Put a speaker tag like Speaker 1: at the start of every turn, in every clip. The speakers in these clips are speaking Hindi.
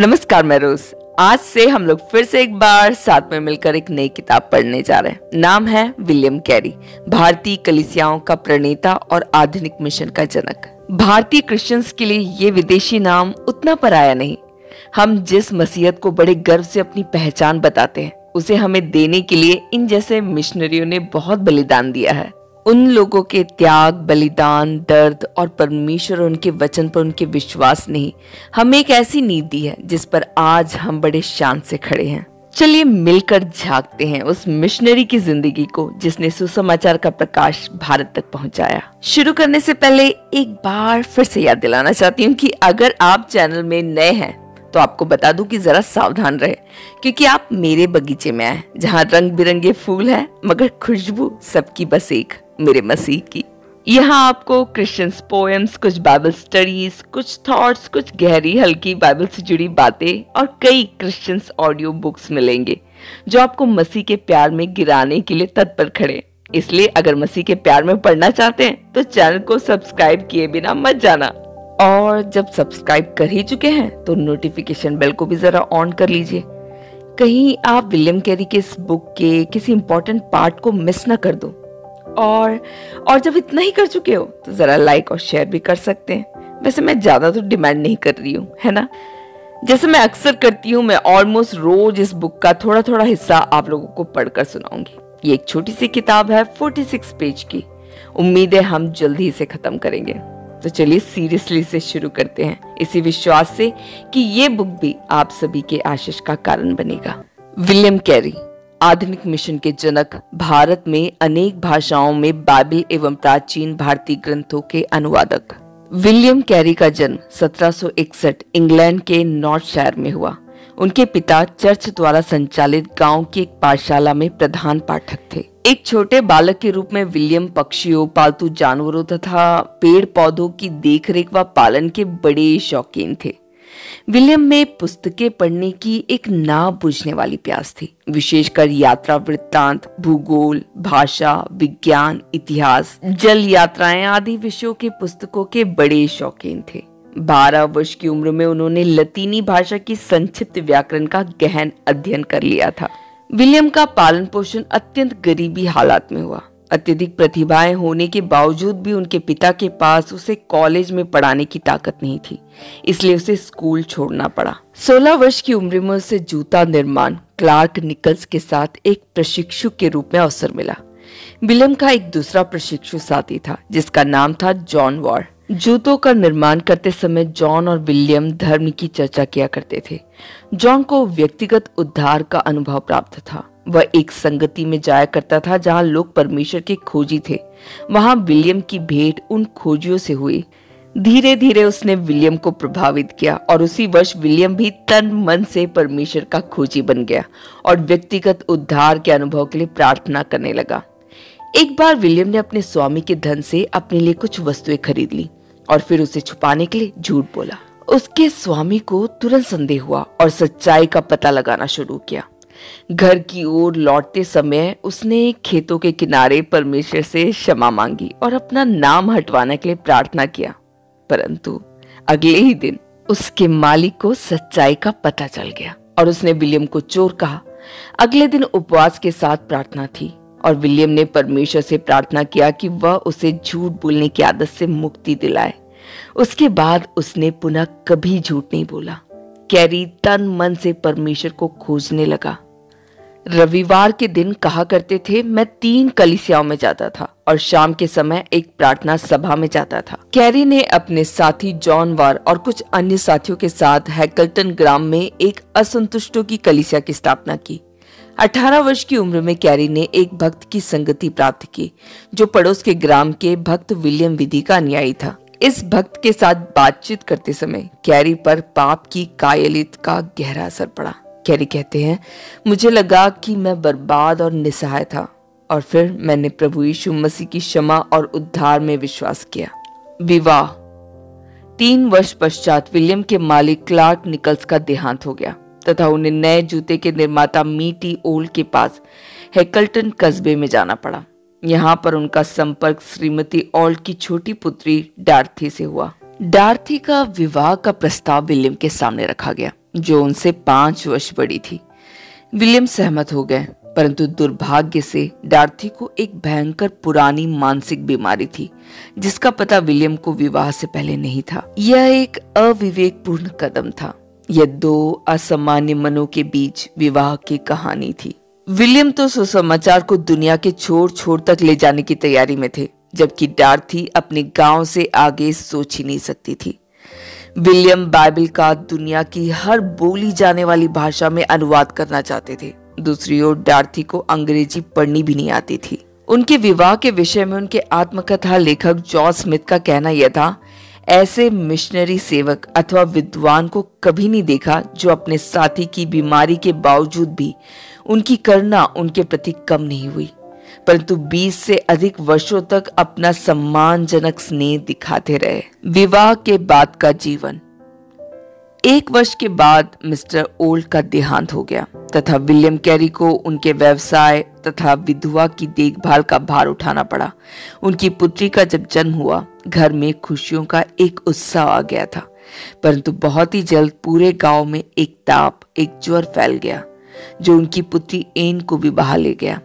Speaker 1: नमस्कार, मैं रोज। आज से हम लोग फिर से एक बार साथ में मिलकर एक नई किताब पढ़ने जा रहे हैं। नाम है विलियम कैरी, भारतीय कलीसियाओं का प्रणेता और आधुनिक मिशन का जनक। भारतीय क्रिश्चियंस के लिए ये विदेशी नाम उतना पराया नहीं। हम जिस मसीहत को बड़े गर्व से अपनी पहचान बताते हैं, उसे हमें देने के लिए इन जैसे मिशनरियों ने बहुत बलिदान दिया है। उन लोगों के त्याग, बलिदान, दर्द और परमेश्वर और उनके वचन पर उनके विश्वास ने हमें एक ऐसी नींव दी है जिस पर आज हम बड़े शान से खड़े हैं। चलिए मिलकर झांकते हैं उस मिशनरी की जिंदगी को जिसने सुसमाचार का प्रकाश भारत तक पहुंचाया। शुरू करने से पहले एक बार फिर से याद दिलाना चाहती हूँ कि अगर आप चैनल में नए हैं तो आपको बता दूं कि जरा सावधान रहे, क्योंकि आप मेरे बगीचे में आए जहाँ रंग बिरंगे फूल हैं मगर खुशबू सबकी बस एक, मेरे मसीह की। यहाँ आपको क्रिश्चियंस पोएम्स, कुछ बाइबल स्टडीज, कुछ थॉट्स, कुछ गहरी हल्की बाइबल से जुड़ी बातें और कई क्रिश्चियंस ऑडियो बुक्स मिलेंगे जो आपको मसीह के प्यार में गिराने के लिए तत्पर खड़े। इसलिए अगर मसीह के प्यार में पढ़ना चाहते हैं तो चैनल को सब्सक्राइब किए बिना मत जाना, और जब सब्सक्राइब कर ही चुके हैं तो नोटिफिकेशन बेल को भी जरा ऑन कर लीजिए, कहीं आप विलियम कैरी के इस बुक के किसी इंपॉर्टेंट पार्ट को मिस ना कर दो। और जब इतना ही कर चुके हो तो जरा लाइक और शेयर भी कर सकते हैं। वैसे मैं ज्यादा तो डिमांड नहीं कर रही हूँ, है ना। जैसे मैं अक्सर करती हूँ, मैं ऑलमोस्ट रोज इस बुक का थोड़ा थोड़ा हिस्सा आप लोगों को पढ़कर सुनाऊंगी। ये एक छोटी सी किताब है, 46 पेज की। उम्मीद है हम जल्दी इसे खत्म करेंगे। तो चलिए सीरियसली से शुरू करते हैं, इसी विश्वास से कि ये बुक भी आप सभी के आशीष का कारण बनेगा। विलियम कैरी, आधुनिक मिशन के जनक, भारत में अनेक भाषाओं में बाइबल एवं प्राचीन भारतीय ग्रंथों के अनुवादक। विलियम कैरी का जन्म 1761 इंग्लैंड के नॉर्थशायर में हुआ। उनके पिता चर्च द्वारा संचालित गांव की एक पाठशाला में प्रधान पाठक थे। एक छोटे बालक के रूप में विलियम पक्षियों, पालतू जानवरों तथा पेड़ पौधों की देखरेख व पालन के बड़े शौकीन थे। विलियम में पुस्तकें पढ़ने की एक ना बुझने वाली प्यास थी, विशेषकर यात्रा वृत्तांत, भूगोल, भाषा, विज्ञान, इतिहास, जल यात्राएं आदि विषयों के पुस्तकों के बड़े शौकीन थे। 12 वर्ष की उम्र में उन्होंने लतीनी भाषा की संक्षिप्त व्याकरण का गहन अध्ययन कर लिया था। विलियम का पालन पोषण अत्यंत गरीबी हालात में हुआ। अत्यधिक प्रतिभाएं होने के बावजूद भी उनके पिता के पास उसे कॉलेज में पढ़ाने की ताकत नहीं थी, इसलिए उसे स्कूल छोड़ना पड़ा। 16 वर्ष की उम्र में उसे जूता निर्माण क्लार्क निकल्स के साथ एक प्रशिक्षु के रूप में अवसर मिला। विलियम का एक दूसरा प्रशिक्षु साथी था जिसका नाम था जॉन वॉर। जूतों का निर्माण करते समय जॉन और विलियम धर्म की चर्चा किया करते थे। जॉन को व्यक्तिगत उद्धार का अनुभव प्राप्त था। वह एक संगति में जाया करता था जहां लोग परमेश्वर के खोजी थे। वहां विलियम की भेंट उन खोजियों से हुई। धीरे धीरे उसने विलियम को प्रभावित किया और उसी वर्ष विलियम भी तन मन से परमेश्वर का खोजी बन गया और व्यक्तिगत उद्धार के अनुभव के लिए प्रार्थना करने लगा। एक बार विलियम ने अपने स्वामी के धन से अपने लिए कुछ वस्तुएं खरीद ली और फिर उसे छुपाने के लिए झूठ बोला। उसके स्वामी को तुरंत संदेह हुआ और सच्चाई का पता लगाना शुरू किया। घर की ओर लौटते समय उसने खेतों के किनारे परमेश्वर से क्षमा मांगी और अपना नाम हटवाने के लिए प्रार्थना किया, परंतु अगले ही दिन उसके मालिक को सच्चाई का पता चल गया और उसने विलियम को चोर कहा। अगले दिन उपवास के साथ प्रार्थना थी और विलियम ने परमेश्वर से प्रार्थना किया कि वह उसे झूठ बोलने की आदत से मुक्ति दिलाए। उसके बाद उसने पुनः कभी झूठ नहीं बोला। कैरी तन मन से परमेश्वर को खोजने लगा। रविवार के दिन कहा करते थे, मैं 3 कलीसियाओं में जाता था और शाम के समय एक प्रार्थना सभा में जाता था। कैरी ने अपने साथी जॉन वार और कुछ अन्य साथियों के साथ हैकल्टन ग्राम में एक असंतुष्टों की कलीसिया की स्थापना की। 18 वर्ष की उम्र में कैरी ने एक भक्त की संगति प्राप्त की जो पड़ोस के ग्राम के भक्त विलियम विधि का अनुयायी था। इस भक्त के साथ बातचीत करते समय कैरी पर पाप की कायलियत का गहरा असर पड़ा। कैरी कहते हैं, मुझे लगा कि मैं बर्बाद और निसहाय था और फिर मैंने प्रभु यीशु मसीह की क्षमा और उद्धार में विश्वास किया। विवाह। 3 वर्ष पश्चात विलियम के मालिक क्लार्क निकल्स का देहांत हो गया तथा उन्हें नए जूते के निर्माता मीटी ओल के पास हैकल्टन कस्बे में जाना पड़ा। यहाँ पर उनका संपर्क श्रीमती ओल्ट की छोटी पुत्री डार्थी से हुआ। डार्थी का विवाह का प्रस्ताव विलियम के सामने रखा गया। जो उनसे 5 वर्ष बड़ी थी। विलियम सहमत हो गए, परंतु दुर्भाग्य से डॉर्थी को एक भयंकर पुरानी मानसिक बीमारी थी, जिसका पता विलियम को विवाह से पहले नहीं था। यह एक अविवेकपूर्ण कदम था। यह 2 असामान्य मनों के बीच विवाह की कहानी थी। विलियम तो सुसमाचार को दुनिया के छोर छोर तक ले जाने की तैयारी में थे, जबकि डॉर्थी अपने गांव से आगे सोच ही नहीं सकती थी। विलियम बाइबल का दुनिया की हर बोली जाने वाली भाषा में अनुवाद करना चाहते थे। दूसरी ओर डॉर्थी को अंग्रेजी पढ़नी भी नहीं आती थी। उनके विवाह के विषय में उनके आत्मकथा लेखक जॉर्ज स्मिथ का कहना यह था, ऐसे मिशनरी सेवक अथवा विद्वान को कभी नहीं देखा जो अपने साथी की बीमारी के बावजूद भी उनकी करुणा उनके प्रति कम नहीं हुई, परंतु 20 से अधिक वर्षों तक अपना सम्मानजनक स्नेह दिखाते रहे। विवाह के बाद का जीवन। 1 वर्ष के बाद मिस्टर ओल्ड का देहांत हो गया तथा विलियम कैरी को उनके व्यवसाय तथा विधवा की देखभाल का भार उठाना पड़ा। उनकी पुत्री का जब जन्म हुआ, घर में खुशियों का एक उत्साह आ गया था, परंतु बहुत ही जल्द पूरे गांव में एक ताप, एक ज्वर फैल गया, जो उनकी पुत्री एन को भी बहा ले गया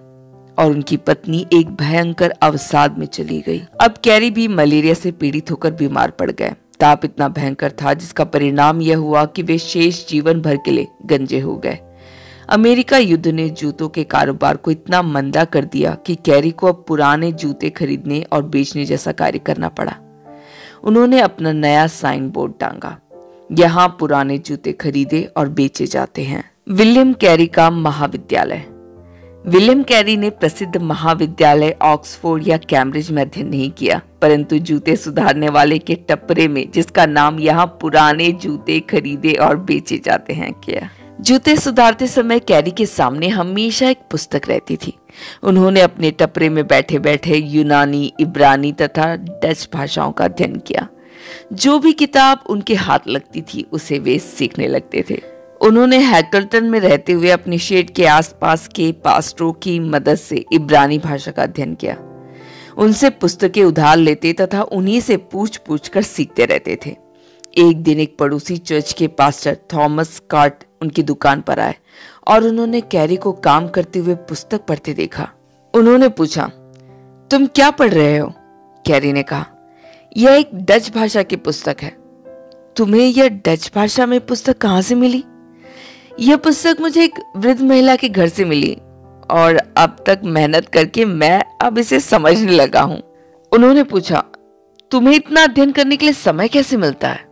Speaker 1: और उनकी पत्नी एक भयंकर अवसाद में चली गई। अब कैरी भी मलेरिया से पीड़ित होकर बीमार पड़ गए। ताप इतना भयंकर था जिसका परिणाम यह हुआ कि वे शेष जीवन भर के लिए गंजे हो गए। अमेरिका युद्ध ने जूतों के कारोबार को इतना मंदा कर दिया कि कैरी को अब पुराने जूते खरीदने और बेचने जैसा कार्य करना पड़ा। उन्होंने अपना नया साइन बोर्ड टांगा, यहाँ पुराने जूते खरीदे और बेचे जाते हैं। विलियम कैरी का महाविद्यालय। विलियम कैरी ने प्रसिद्ध महाविद्यालय ऑक्सफोर्ड या कैम्ब्रिज में अध्ययन नहीं किया, परंतु जूते सुधारने वाले के टपरे में, जिसका नाम यहाँ पुराने जूते खरीदे और बेचे जाते हैं, किया। जूते सुधारते समय कैरी के सामने हमेशा एक पुस्तक रहती थी। उन्होंने अपने टपरे में बैठे बैठे यूनानी, इब्रानी तथा डच भाषाओं का अध्ययन किया। जो भी किताब उनके हाथ लगती थी उसे वे सीखने लगते थे। उन्होंने हैकल्टन में रहते हुए अपने शेड के आसपास के पास्टरों की मदद से इब्रानी भाषा का अध्ययन किया। उनसे पुस्तकें उधार लेते तथा उन्हीं से पूछ पूछ कर सीखते रहते थे। एक दिन एक पड़ोसी चर्च के पास्टर थॉमस कार्ट उनकी दुकान पर आए और उन्होंने कैरी को काम करते हुए पुस्तक पढ़ते देखा। उन्होंने पूछा, तुम क्या पढ़ रहे हो? कैरी ने कहा, यह एक डच भाषा की पुस्तक है। तुम्हें यह डच भाषा में पुस्तक कहाँ से मिली? यह पुस्तक मुझे एक वृद्ध महिला के घर से मिली और अब तक मेहनत करके मैं अब इसे समझने लगा हूँ। उन्होंने पूछा, तुम्हें इतना अध्ययन करने के लिए समय कैसे मिलता है?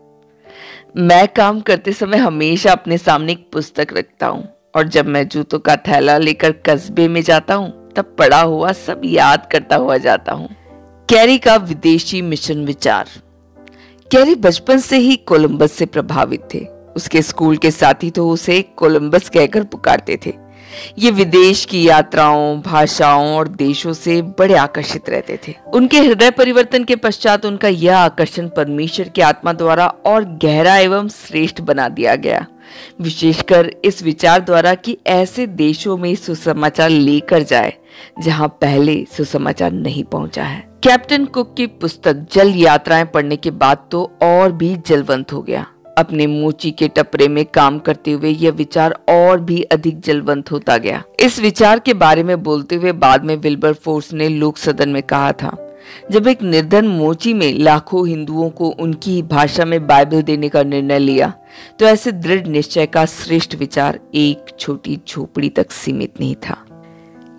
Speaker 1: मैं काम करते समय हमेशा अपने सामने एक पुस्तक रखता हूँ और जब मैं जूतों का थैला लेकर कस्बे में जाता हूँ तब पढ़ा हुआ सब याद करता हुआ जाता हूँ। कैरी का विदेशी मिशन विचार। कैरी बचपन से ही कोलंबस से प्रभावित थे। उसके स्कूल के साथी तो उसे कोलंबस कहकर पुकारते थे। ये विदेश की यात्राओं, भाषाओं और देशों से बड़े आकर्षित रहते थे। उनके हृदय परिवर्तन के पश्चात उनका यह आकर्षण परमेश्वर की आत्मा द्वारा और गहरा एवं श्रेष्ठ बना दिया गया, विशेषकर इस विचार द्वारा कि ऐसे देशों में सुसमाचार लेकर जाए जहां पहले सुसमाचार नहीं पहुंचा है। कैप्टन कुक की पुस्तक जल यात्राएं पढ़ने के बाद तो और भी जलवंत हो गया। अपने मोची के टपरे में काम करते हुए यह विचार और भी अधिक जलवंत होता गया। इस विचार के बारे में बोलते हुए बाद में विल्बर फोर्स ने लोक सदन में कहा था, जब एक निर्धन मोची में लाखों हिंदुओं को उनकी भाषा में बाइबल देने का निर्णय लिया तो ऐसे दृढ़ निश्चय का श्रेष्ठ विचार एक छोटी झोपड़ी तक सीमित नहीं था।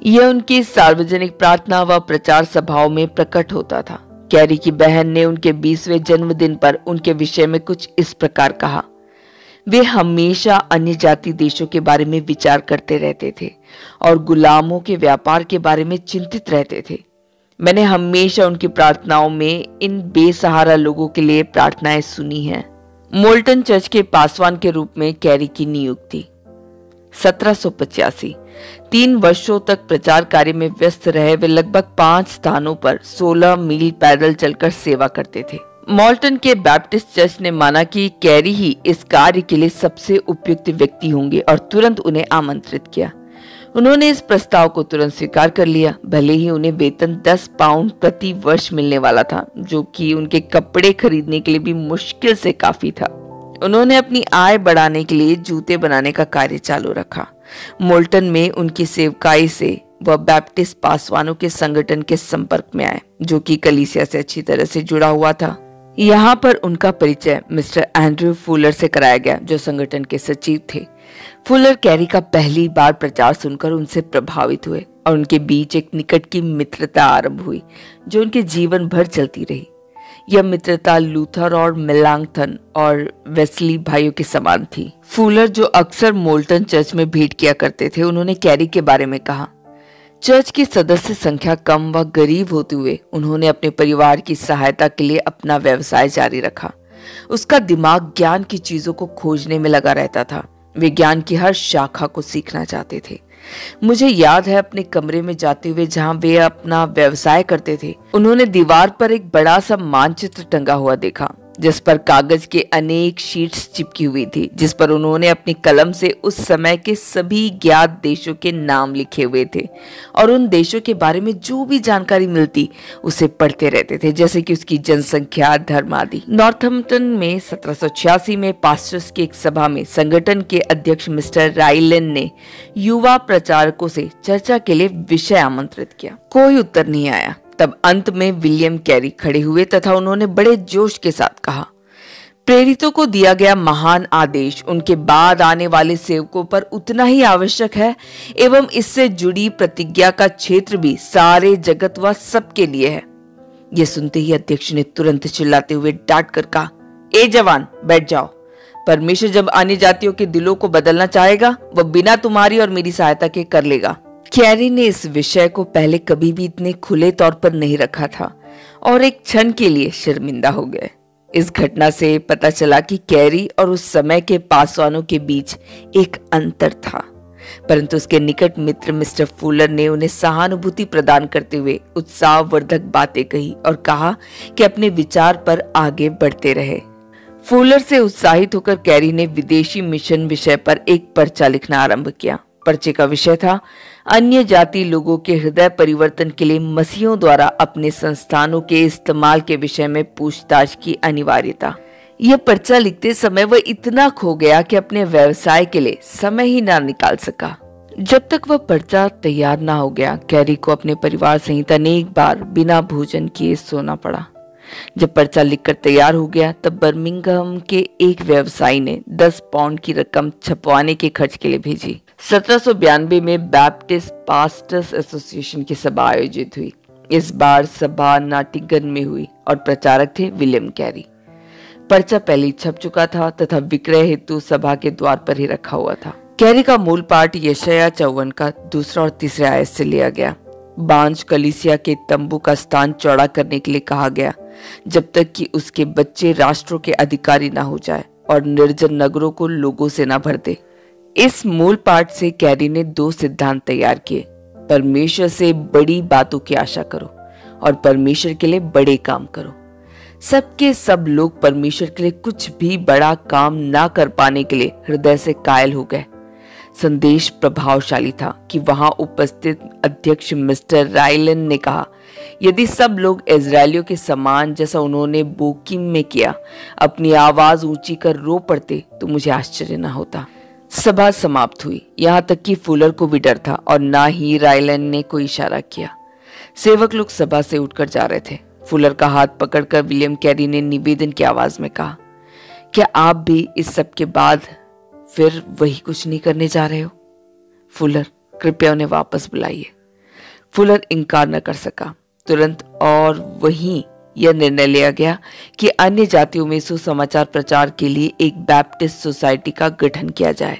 Speaker 1: यह उनकी सार्वजनिक प्रार्थना व प्रचार सभाओं में प्रकट होता था। कैरी की बहन ने उनके 20वें जन्मदिन पर उनके विषय में कुछ इस प्रकार कहा, वे हमेशा अन्य जाति देशों के बारे में विचार करते रहते थे और गुलामों के व्यापार के बारे में चिंतित रहते थे। मैंने हमेशा उनकी प्रार्थनाओं में इन बेसहारा लोगों के लिए प्रार्थनाएं सुनी हैं। मोल्टन चर्च के पासवान के रूप में कैरी की नियुक्ति। 1785 3 वर्षों तक प्रचार कार्य में व्यस्त रहे वे लगभग 5 स्थानों पर 16 मील पैदल चलकर सेवा करते थे। मोल्टन के बैप्टिस्ट चर्च ने माना कि कैरी ही इस कार्य के लिए सबसे उपयुक्त व्यक्ति होंगे और तुरंत उन्हें आमंत्रित किया। उन्होंने इस प्रस्ताव को तुरंत स्वीकार कर लिया, भले ही उन्हें वेतन 10 पाउंड प्रति वर्ष मिलने वाला था, जो कि उनके कपड़े खरीदने के लिए भी मुश्किल से काफी था। उन्होंने अपनी आय बढ़ाने के लिए जूते बनाने का कार्य चालू रखा। मोल्टन में उनकी सेवकाई से वह बैप्टिस्ट पासवानों के संगठन के संपर्क में आए, जो कि कलीसिया से अच्छी तरह से जुड़ा हुआ था। यहाँ पर उनका परिचय मिस्टर एंड्रयू फुलर से कराया गया, जो संगठन के सचिव थे। फुलर कैरी का पहली बार प्रचार सुनकर उनसे प्रभावित हुए और उनके बीच एक निकट की मित्रता आरंभ हुई, जो उनके जीवन भर चलती रही। यह मित्रता लूथर और मेलांगथन और वेस्ली भाइयों के समान थी। फुलर, जो अक्सर मोल्टन चर्च में भेंट किया करते थे, उन्होंने कैरी के बारे में कहा, चर्च की सदस्य संख्या कम व गरीब होते हुए उन्होंने अपने परिवार की सहायता के लिए अपना व्यवसाय जारी रखा। उसका दिमाग ज्ञान की चीजों को खोजने में लगा रहता था। वे ज्ञान की हर शाखा को सीखना चाहते थे। मुझे याद है अपने कमरे में जाते हुए जहां वे अपना व्यवसाय करते थे, उन्होंने दीवार पर एक बड़ा सा मानचित्र टंगा हुआ देखा, जिस पर कागज के अनेक शीट्स चिपकी हुई थी, जिस पर उन्होंने अपनी कलम से उस समय के सभी ज्ञात देशों के नाम लिखे हुए थे और उन देशों के बारे में जो भी जानकारी मिलती उसे पढ़ते रहते थे, जैसे कि उसकी जनसंख्या, धर्म आदि। नॉर्थम्पटन में 1786 में पास्टर्स की एक सभा में संगठन के अध्यक्ष मिस्टर राइलेन ने युवा प्रचारकों से चर्चा के लिए विषय आमंत्रित किया। कोई उत्तर नहीं आया। तब अंत में विलियम कैरी खड़े हुए तथा उन्होंने बड़े जोश के साथ कहा, प्रेरितों को दिया गया महान आदेश उनके बाद आने वाले सेवकों पर उतना ही आवश्यक है एवं इससे जुड़ी प्रतिज्ञा का क्षेत्र भी सारे जगत व सबके लिए है। यह सुनते ही अध्यक्ष ने तुरंत चिल्लाते हुए डांट कर कहा, ए जवान, बैठ जाओ। परमेश्वर जब अन्य जातियों के दिलों को बदलना चाहेगा, वह बिना तुम्हारी और मेरी सहायता के कर लेगा। कैरी ने इस विषय को पहले कभी भी इतने खुले तौर पर नहीं रखा था और एक क्षण के लिए शर्मिंदा हो गए। इस घटना से पता चला कि कैरी और उस समय के पासवानों के बीच एक अंतर था, परंतु उसके निकट मित्र मिस्टर फुलर ने उन्हें सहानुभूति प्रदान करते हुए उत्साहवर्धक बातें कही और कहा कि अपने विचार पर आगे बढ़ते रहे। फुलर से उत्साहित होकर कैरी ने विदेशी मिशन विषय पर एक पर्चा लिखना आरंभ किया। पर्चे का विषय था अन्य जाति लोगों के हृदय परिवर्तन के लिए मसीहों द्वारा अपने संस्थानों के इस्तेमाल के विषय में पूछताछ की अनिवार्यता। यह पर्चा लिखते समय वह इतना खो गया कि अपने व्यवसाय के लिए समय ही ना निकाल सका। जब तक वह पर्चा तैयार ना हो गया, कैरी को अपने परिवार सहित अनेक बार बिना भोजन किए सोना पड़ा। जब पर्चा लिखकर तैयार हो गया, तब बर्मिंघम के एक व्यवसायी ने 10 पाउंड की रकम छपवाने के खर्च के लिए भेजी। 1792 में बैप्टिस्ट पास्टर्स एसोसिएशन की सभा आयोजित हुई। इस बार सभा नॉटिंगन में हुई और प्रचारक थे विलियम कैरी। पर्चा पहले छप चुका था तथा विक्रय हेतु सभा के द्वार पर ही रखा हुआ था। कैरी का मूल पाठ यशायाह 54 का 2 और 3 आयत से लिया गया। बांझ कलीसिया के तंबू का स्थान चौड़ा करने के लिए कहा गया, जब तक कि उसके बच्चे राष्ट्रों के अधिकारी ना हो जाए और निर्जन नगरों को लोगों से ना भर दे। इस मूल पाठ से कैरी ने 2 सिद्धांत तैयार किए। परमेश्वर से बड़ी बातों की आशा करो और परमेश्वर के लिए बड़े काम करो। सबके सब लोग परमेश्वर के लिए कुछ भी बड़ा काम ना कर पाने के लिए हृदय से कायल हो गए। संदेश प्रभावशाली था कि वहां उपस्थित अध्यक्ष मिस्टर राइलन ने कहा, यदि सब लोग इजरायलियों के समान, जैसा उन्होंने बोकीम में किया, अपनी आवाज ऊंची कर रो पड़ते तो मुझे आश्चर्य न होता। सभा समाप्त हुई। यहाँ तक कि फुलर को भी डर था और ना ही राइलन ने कोई इशारा किया। सेवक लोग सभा से उठकर जा रहे थे। फुलर का हाथ पकड़कर विलियम कैरी ने निवेदन की आवाज में कहा, क्या आप भी इस सब के बाद फिर वही कुछ नहीं करने जा रहे हो? फुलर, कृपया उन्हें वापस बुलाइए। फुलर इनकार न कर सका। तुरंत और वहीं यह निर्णय लिया गया कि अन्य जातियों में सुसमाचार प्रचार के लिए एक बैप्टिस्ट सोसाइटी का गठन किया जाए।